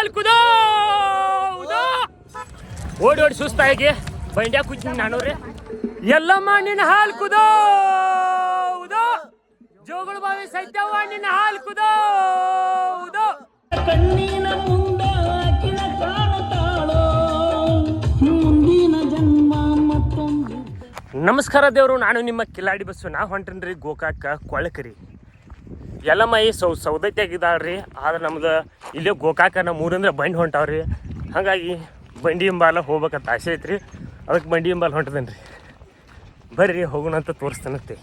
ಹಾಲು ಕುದೋ ಓಡಿ ಓಡಿ ಸುಸ್ತಾಗಿ ಬಂಡ್ಯಾ ಕುಚ್ಚಿ ನಾನೂರಿ ಎಲ್ಲಮ್ಮ ನಿನ್ನ ಹಾಲು ಕುದೋ ಜೋಗುಳು ಬಾವಿ ಸತ್ಯವ್ವ ನಿನ್ನ ಹಾಲು ಕುದೋ ಕಣ್ಣಿನ ಮುಂದೆ ಆಕಿನ ಕಾಣುತ್ತಾಳೋ ಮುಂದಿನ ಜನ್ಮ ಮತ್ತೊಂದು. ನಮಸ್ಕಾರ ದೇವರು, ನಾನು ನಿಮ್ಮ ಕಿಲಾಡಿ ಬಸ್ಸು. ನಾ ಹೊಂಟೇನ್ರಿ ಗೋಕಾಕ ಕೊಳಕರಿ. ಎಲ್ಲಮ್ಮ ಈ ಸೌದತ್ಯಾಗಿದ್ದಾಳ್ರಿ. ಆದ್ರೆ ನಮ್ದು ಇಲ್ಲೇ ಗೋಕಾಕ ನಮ್ಮ ಊರಂದ್ರೆ ಬಂಡಿ ಹೊಂಟಾವ್ರಿ. ಹಾಗಾಗಿ ಬಂಡಿ ಹಿಂಬಾಲ ಹೋಗ್ಬೇಕಂತ ಆಸೆ ಐತ್ರಿ. ಅದಕ್ಕೆ ಬಂಡಿ ಹಿಂಬಾಲ ಹೊಂಟದೇನ್ರಿ. ಬರ್ರಿ ಹೋಗೋಣ ಅಂತ ತೋರಿಸ್ತಾನತ್ತೆ.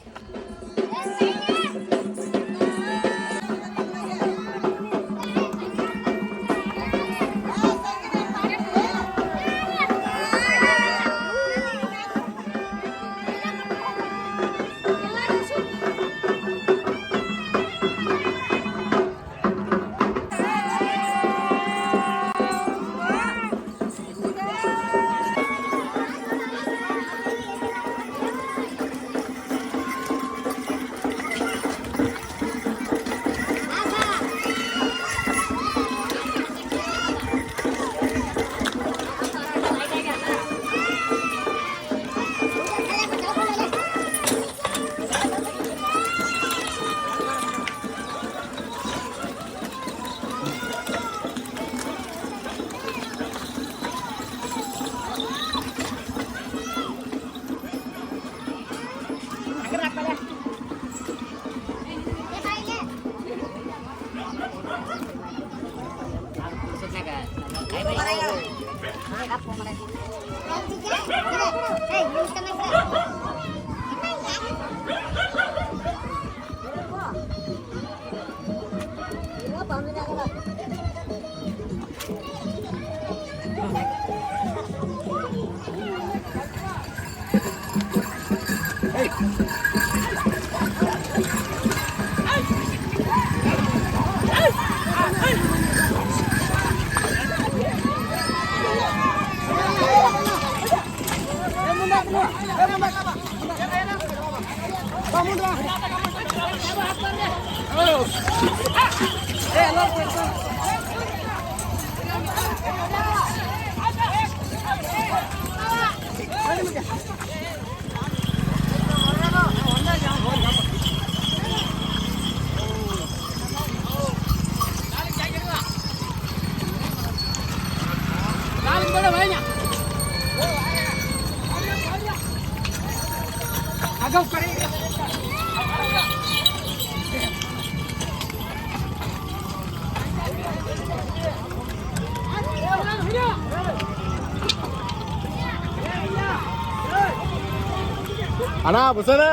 ಅಣ್ಣ ಬಸನ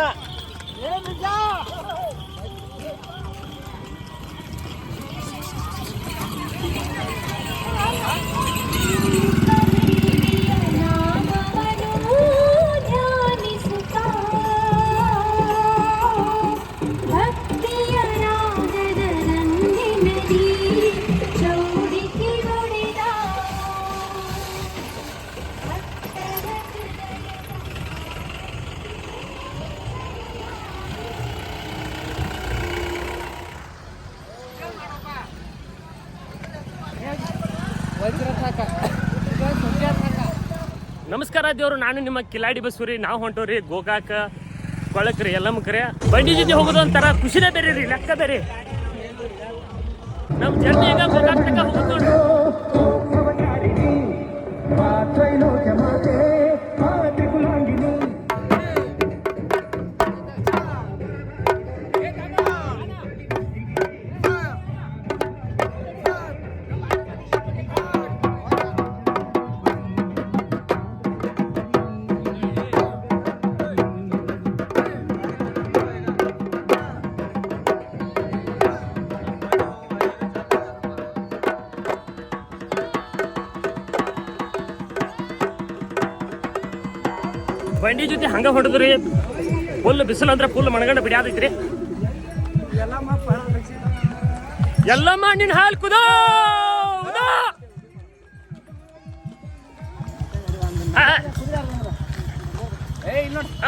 ನಮಸ್ಕಾರ ದೇವರು, ನಾನು ನಿಮ್ಮ ಕಿಲಾಡಿ ಬಸ್ಸು. ನಾವು ಹೊಂಟೋರಿ ಗೋಕಾಕ ಕೊಳಕ್ರಿ ಎಲ್ಲಮ್ಮ ಕರೆ. ಬಂಡಿ ಜೊತೆ ಹೋಗೋದು ಒಂಥರ ಖುಷಿನೇ ಬೇರೆ ರೀ, ಲೆಕ್ಕ ಬೇರೆ. ನಮ್ಮ ಜರ್ನಿ ಈಗ ಗೋಕಾಕ ತನಕ ಹೋಗೋದು ನೋಡ್ರಿ. ಬಂಡಿ ಜೊತೆ ಹಂಗ ಹೊಡೆದ್ರಿ. ಫುಲ್ ಬಿಸಿಲು ಅಂದ್ರೆ ಫುಲ್ ಮಣಗಂಡ ಬಿಡ್ಯಾದೈತ್ರಿ. ಎಲ್ಲಮ್ಮ ನಿನ್ನ ಹಾಲು ಕುದೋ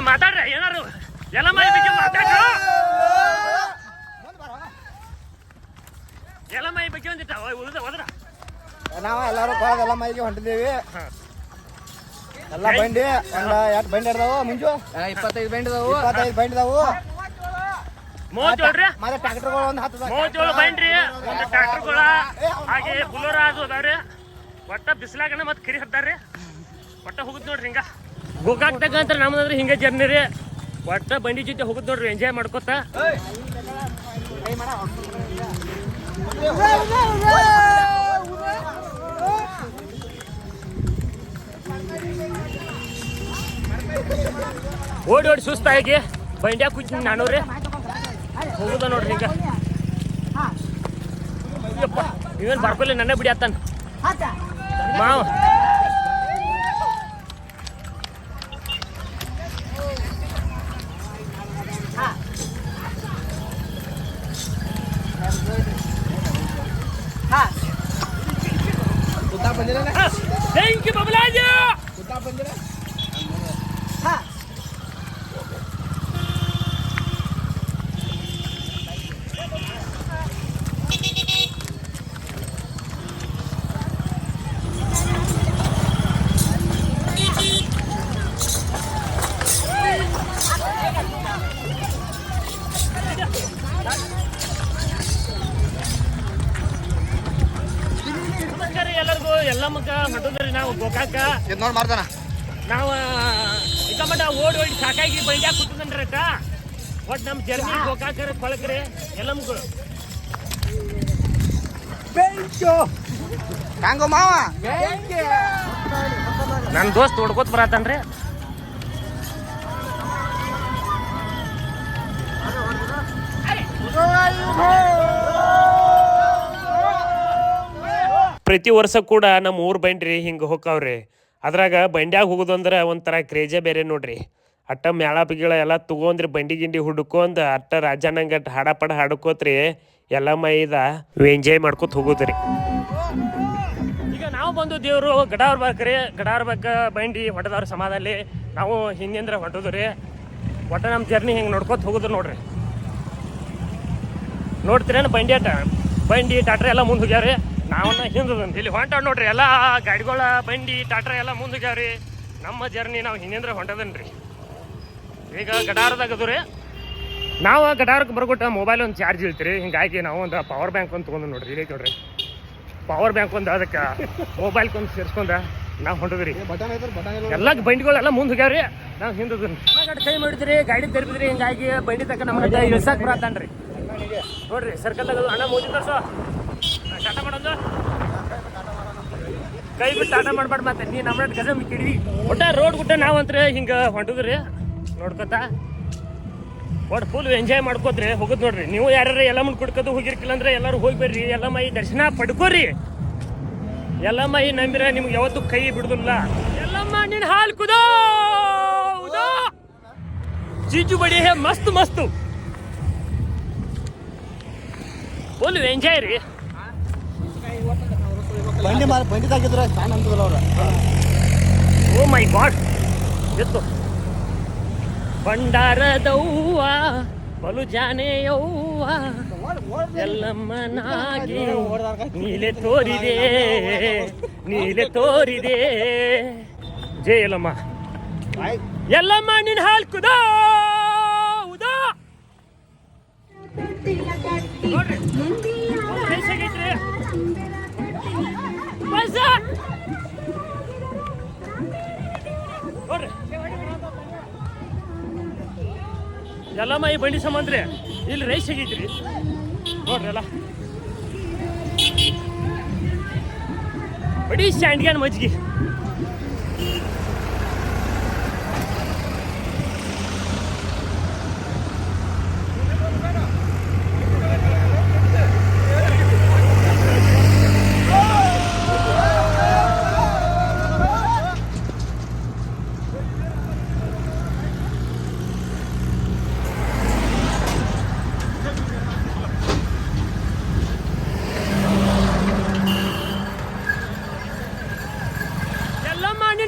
ಮಾತಾಡ್ರಿ ಏನಾರು. ಎಲ್ಲಮ್ಮ ಬಗ್ಗೆ ಮಾತಾಡ್ರ. ಎಲ್ಲಮ್ಮ ಬಗ್ಗೆ ಒಂದಿಟ್ಟ ಉಳಿದ ಹೋದ್ರ ನಾವ ಎಲ್ಲಾರು ಎಲ್ಲ ಮೈಗೆ ಹೊಂಟಿದ್ದೀವಿ. ಎಲ್ಲ ಬಂಡಿ ಎಷ್ಟು ಬಂಡಿ ಇರ್ತಾವು ಮುಂಚು 25 ಬಂಡಿ ಇದಾವು. 25 ಬಂಡಿ ಇದಾವು. 37 ರೀ ಮತ್ತೆ ಟ್ರ್ಯಾಕ್ಟರ್ಗಳು ಒಂದು 10 37 ಬಂಡ್ರಿ, ಒಂದು ಟ್ರ್ಯಾಕ್ಟರ್ಗಳ ಹಾಗೆ ಬುಲೋರ ಅದು ಅದಾವ್ರಿ. ಒಟ್ಟ ಬಿಸಿಲಾಗಣ ಮತ್ತೆ ಕರಿ ಹತ್ತಾರ್ರಿ. ಒಟ್ಟ ಹೋಗುದ್ ನೋಡ್ರಿ ಹಿಂಗ ಗೋಕಾಕ್ ತಗಂತ ನಮ್ದಂದ್ರೆ ಹಿಂಗ ಜರ್ನಿ ರೀ. ಒಟ್ಟ ಬಂಡಿ ಜೊತೆ ಹೋಗುದ್ ನೋಡ್ರಿ ಎಂಜಾಯ್ ಮಾಡ್ಕೊತ. ಓಡಿ ಓಡಿ ಸುಸ್ತಾಗಿ ಬಂಡ್ಯಾಗ ಕೂತೀನಿ ನಾನು ರೀ. ಹೋಗುದ ನೋಡ್ರಿ ಹಿಂಗ. ಅಯ್ಯಪ್ಪ ನೀವೇನು ಬರ್ಕೊಲ್ಲ ನನ್ನ ಬಿಡಿ ಅತ್ತಾನ ಮಾವ. ಥ್ಯಾಂಕ್ ಯು ಬಬಲಾಜ. ಎಲ್ಲರಿಗೂ ಎಲ್ಲ ಮಗ ಹೊಂಟದ್ರಿ ನಾವು ಗೋಕಾಕ ನೋಡಿ ಮಾಡ್ತಾನ. ನಾವು ಈಗ ಮಟ್ಟ ಓಡಿ ಓಡಿ ಸಾಕಾಗಿ ಬಂಡ್ಯಾಗ ಕೂತದನ್ರಿ ಅಕ್ಕ. ಒಟ್ಟು ನಮ್ಮ ಜರ್ನಿ ಗೋಕಾಕರ ಕೊಳಕ್ರಿ ಎಲ್ಲ ಮಗಳು ಹ್ಯಾಂಗೋ ಮಾವ ನನ್ನ ದೋಸ್ತ್ ಹೊಡ್ಕೋತ ಬರತ್ತನ್ರಿ. ಪ್ರತಿ ವರ್ಷ ಕೂಡ ನಮ್ಮ ಊರ್ ಬಂಡ್ರಿ ಹಿಂಗೆ ಹೋಗ್ತಾವ್ರಿ. ಅದ್ರಾಗ ಬಂಡ್ಯಾಗ ಹೋಗೋದಂದ್ರೆ ಒಂಥರ ಕ್ರೇಜೇ ಬೇರೆ ನೋಡ್ರಿ. ಅಟ್ಟ ಮೇಳ ಗಿಳ ಎಲ್ಲ ತಗೊಂಡ್ರಿ ಬಂಡಿ ಗಿಂಡಿ ಹುಡ್ಕೊಂಡ್ ಅಟ್ಟ ರಾಜನಂಗಟ್ ಹಾಡ ಪಡ ಹಾಡ್ಕೋತ್ರಿ ಎಲ್ಲ ಮೈದ ಎಂಜಾಯ್ ಮಾಡ್ಕೊತ ಹೋಗೋದ್ರಿ. ಈಗ ನಾವು ಬಂದು ದೇವರು ಗಡಾವ್ರ ಬೇಕ್ರಿ. ಗಡಾವ್ರ ಬೇಕ ಬಂಡಿ ಹೊಡೆದವ್ರ ಸಮಾದಲ್ಲಿ ನಾವು ಹಿಂದಿಂದ ಹೊಂಟೋದ್ರಿ. ಒಟ್ಟ ನಮ್ಮ ಜರ್ನಿ ಹಿಂಗೆ ನೋಡ್ಕೊತ ಹೋಗುದು ನೋಡ್ರಿ. ನೋಡ್ತೀರೇನು ಬಂಡಿ ಬಂಡಿ ಟಾಟ್ರ ಎಲ್ಲ ಮುಂದೆ ಹೋಗ್ಯಾವ್ರಿ. ನಾವನ್ನ ಹಿಂದದನ್ ಇಲ್ಲಿ ಹೊಂಟ ನೋಡ್ರಿ. ಎಲ್ಲ ಗಾಡಿಗಳ ಬಂಡಿ ಟಾಟ್ರ ಎಲ್ಲ ಮುಂದೆ ಹೋಗ್ಯಾವ್ರಿ. ನಮ್ಮ ಜರ್ನಿ ನಾವು ಹಿಂದಿಂದ ಹೊಂಟದನ್ರಿ. ಈಗ ಗಡಾರದಾಗದು ರೀ. ನಾವು ಗಡಾರಕ್ಕೆ ಬರ್ಕೊಟ್ಟ ಮೊಬೈಲ್ ಒಂದು ಚಾರ್ಜ್ ಇಳ್ತೀರಿ. ಹಿಂಗಾಗಿ ನಾವು ಒಂದು ಪವರ್ ಬ್ಯಾಂಕ್ ಒಂದು ತೊಗೊಂಡು ನೋಡ್ರಿ. ಇಲ್ಲಿ ನೋಡ್ರಿ ಪವರ್ ಬ್ಯಾಂಕ್ ಒಂದು ಅದಕ್ಕೆ ಮೊಬೈಲ್ಕೊಂದು ಸೇರಿಸ್ಕೊಂಡ ನಾವು ಹೊಂಟದ್ರಿ. ಎಲ್ಲ ಬಂಡಿಗಳೆಲ್ಲ ಮುಂದೆ ಹೋಗ್ಯಾವ್ರಿ. ನಾವು ಹಿಂದದನ್ ಕೈ ಮಾಡಿದ್ರಿ ಗಾಡಿ ತೆರಬಿದ್ರಿ. ಹಿಂಗಾಗಿ ಬಂಡಿ ತಕ್ಕ ನಮ್ಮ ಇಳ್ಸಾಕ್ ಬರತ್ತಾನ್ರಿ ನೋಡ್ರಿ. ಸರ್ಕಲ್ ತಗೋದು ಅಣ್ಣ ಮೋದಿ ತರ್ಸೋ ಟಾಟಾ ಮಾಡೋದು. ಕೈ ಬಿಟ್ಟು ಟಾಟಾ ಮಾಡ್ಬಾರ್ದು. ಮತ್ತೆ ನೀ ನಮ್ಮ ಗಜ ಮಿಕ್ಕಿಡ್ವಿ ಒಟ್ಟ ರೋಡ್ ಗುಟ್ಟ ನಾವಂತ್ರ ಹಿಂಗೆ ಹೊಂಟದ್ರಿ ನೋಡ್ಕೊತ. ಒಟ್ಟು ಫುಲ್ ಎಂಜಾಯ್ ಮಾಡ್ಕೋತ್ರಿ ಹೋಗುದ್ ನೋಡ್ರಿ. ನೀವು ಯಾರ್ಯಾರ ಎಲ್ಲಮ್ಮನ ಕುಡ್ಕೋದು ಹೋಗಿರ್ಕಿಲ್ಲ ಅಂದ್ರೆ ಎಲ್ಲರೂ ಹೋಗಿ ಬರ್ರಿ. ಎಲ್ಲಮ್ಮ ಈ ದರ್ಶನ ಪಡ್ಕೋರಿ. ಎಲ್ಲಮ್ಮ ಈ ನಂಬಿರ ನಿಮ್ಗೆ ಯಾವತ್ತೂ ಕೈ ಬಿಡುದಿಲ್ಲ. ಎಲ್ಲಮ್ಮ ನಿನ್ ಹಾಲು ಕುದೋ ಚೀಚು ಬಡಿ ಹೇ ಮಸ್ತ್ ಮಸ್ತು ಫುಲ್ ಎಂಜಾಯ್ ರೀ. ಬಂಡಿ ತಾಕಿದ್ರ ಅವ್ರ. ಓ ಮೈ ಗಾಡ್ ಎತ್ತು ಭಂಡಾರದವ್ವ ಬಲು ಜಾನೆಯವ್ವ ಎಲ್ಲಮ್ಮನಾಗಿ ನೀಲೆ ತೋರಿದೆ ನೀಲೆ ತೋರಿದೆ. ಜೈ ಎಲ್ಲಮ್ಮ. ಎಲ್ಲಮ್ಮ ನಿನ್ ಹಾಲು ಕುದೋ ನೋಡ್ರಿ ಎಲ್ಲಮ್ಮ ಈ ಬಂಡಿ ಸಂಬಂಧ್ರಿ ಇಲ್ಲಿ ರೈಸ್ ಆಗೈತ್ರಿ ನೋಡ್ರಿ. ಎಲ್ಲ ಬಡಿ ಸ್ಟ್ಯಾಂಡ್ಗ್ಯಾನ್ ಮಜ್ಗಿ.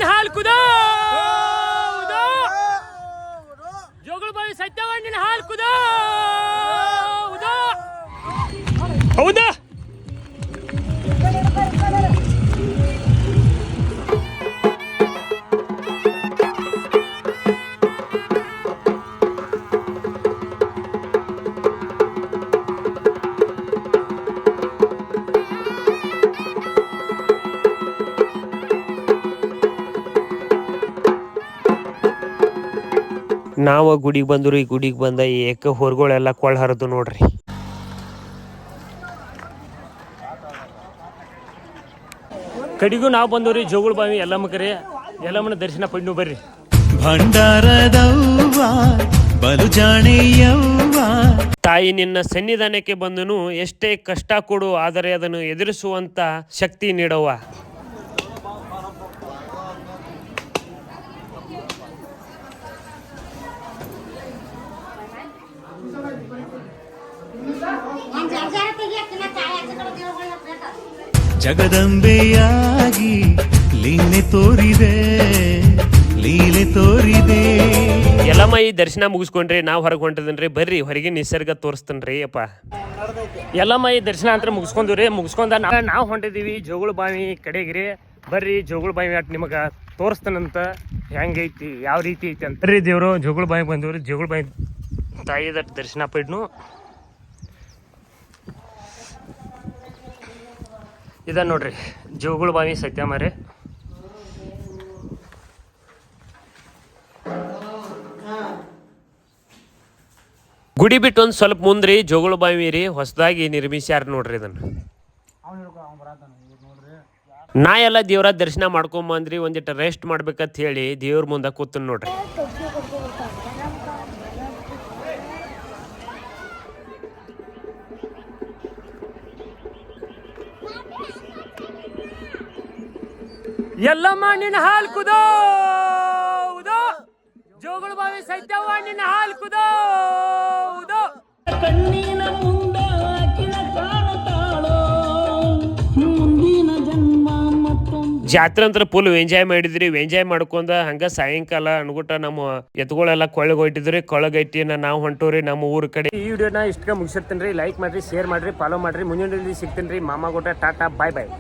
ಹಾಲು ಕುದೋ ಜೋಗಳ ಬಾವಿ ಸತ್ಯವಾಣಿನ ಹಾಲು ಕುದೋ ಹೌದಾ. ನಾವು ಗುಡಿಗೆ ಬಂದ್ರು, ಈ ಗುಡಿಗೆ ಬಂದ ಏಕ ಹೊರಗಳೆಲ್ಲ ಕೊಳ್ಳ ಹರಿದು ನೋಡ್ರಿ. ಕಡಿಗೂ ನಾವು ಬಂದವ್ರಿ ಜೋಗುಳ ಬಾವಿ ಎಲ್ಲಮ್ಮಕರಿ. ಎಲ್ಲಮ್ಮನ ದರ್ಶನ ಪಡ್ನು ಬರ್ರಿ. ಭಂಡಾರದವ್ವ ಬಲು ಜಾಣೆಯವ್ವ. ತಾಯಿ ನಿನ್ನ ಸನ್ನಿಧಾನಕ್ಕೆ ಬಂದನು, ಎಷ್ಟೇ ಕಷ್ಟ ಕೊಡು ಆದರೆ ಅದನ್ನು ಎದುರಿಸುವಂತ ಶಕ್ತಿ ನೀಡವ್ವ. ಜಗದಂಬೆಯಾಗಿ ಲೀಲೆ ತೋರಿದೆ, ಲೀಲೆ ತೋರಿದೆ. ಎಲ್ಲಮ್ಮ ಈ ದರ್ಶನ ಮುಗಿಸ್ಕೊಂಡ್ರಿ, ನಾವು ಹೊರಗೆ ಹೊಂಟಿದನ್ರಿ. ಬರ್ರಿ ಹೊರಗೆ ನಿಸರ್ಗ ತೋರಿಸ್ತನ್ರಿ ಅಪ್ಪ. ಎಲ್ಲಮ್ಮ ಈ ದರ್ಶನ ಅಂತ ಮುಗಿಸ್ಕೊಂಡ್ರಿ. ಮುಗಿಸ್ಕೊಂಡ ನಾವು ಹೊಂಟಿದೀವಿ ಜೋಗುಳ ಬಾವಿ ಕಡೆಗ್ರಿ. ಬರ್ರಿ ಜೋಗುಳ ಬಾವಿ ಅಟ್ ನಿಮಗೆ ತೋರಿಸ್ತಾನಂತ ಹೆಂಗೈತಿ, ಯಾವ ರೀತಿ ಐತಿ ಅಂತ. ಬರ್ರಿ ದೇವ್ರು ಜೋಗುಳ ಬಾವಿ ಬಂದವ್ರಿ. ಜೋಗುಳ ಬಾವಿ ತಾಯಿದ ದರ್ಶನ ಪಡ್ನು. ಇದ ನೋಡ್ರಿ ಜೋಗುಳ ಬಾವಿ ಸತ್ಯಮರೆ. ಗುಡಿ ಬಿಟ್ಟು ಒಂದು ಸ್ವಲ್ಪ ಮುಂದ್ರಿ ಜೋಗುಳ ಬಾವಿ ರೀ, ಹೊಸದಾಗಿ ನಿರ್ಮಿಸ್ಯಾರ ನೋಡ್ರಿ ಇದನ್ನ. ನಾ ಎಲ್ಲ ದೇವ್ರ ದರ್ಶನ ಮಾಡ್ಕೊಂಬಂದ್ರಿ, ಒಂದಿಟ್ಟು ರೆಸ್ಟ್ ಮಾಡ್ಬೇಕಂತ ಹೇಳಿ ದೇವ್ರ ಮುಂದೆ ಕೂತನ್ ನೋಡ್ರಿ. ಎಲ್ಲಮ್ಮ ನಿನ್ನ ಹಾಲು ಕುದೋ ಜೋಗುಳ ಬಾವಿ ಸೈತವ್ವ ನಿನ್ನ ಹಾಲು ಕುದೋ. ಕಣ್ಣಿನ ಮುಂದ ಆಕಿನ ಕಾಣತಾಳೋ ಮುಂದಿನ ಜನ್ಮ ಮತ್ತೊಂದು. ಜಾತ್ರೆ ಅಂತ ಫುಲ್ ಎಂಜಾಯ್ ಮಾಡಿದ್ರಿ. ಎಂಜಾಯ್ ಮಾಡ್ಕೊಂಡ ಹಂಗ ಸಾಯಂಕಾಲ ಅನ್ಗುಟ್ಟ ನಮ್ಮ ಎತ್ತುಗಳೆಲ್ಲ ಕೊಳಗ್ ಹೊಟ್ಟಿದ್ರಿ. ಕೊಳಗೈಟಿನ ನಾವು ಹೊಂಟೋರಿ ನಮ್ಮ ಊರ ಕಡೆ. ಈ ವಿಡಿಯೋನ ಇಷ್ಟ ಮುಗಿಸಿರ್ತೇನೆ ರೀ. ಲೈಕ್ ಮಾಡ್ರಿ, ಶೇರ್ ಮಾಡ್ರಿ, ಫಾಲೋ ಮಾಡ್ರಿ. ಮುಂದಿನ ಸಿಗ್ತೇನೆ ರೀ. ಮಾಮ ಗೋಟ ಟಾಟಾ ಬಾಯ್ ಬಾಯ್.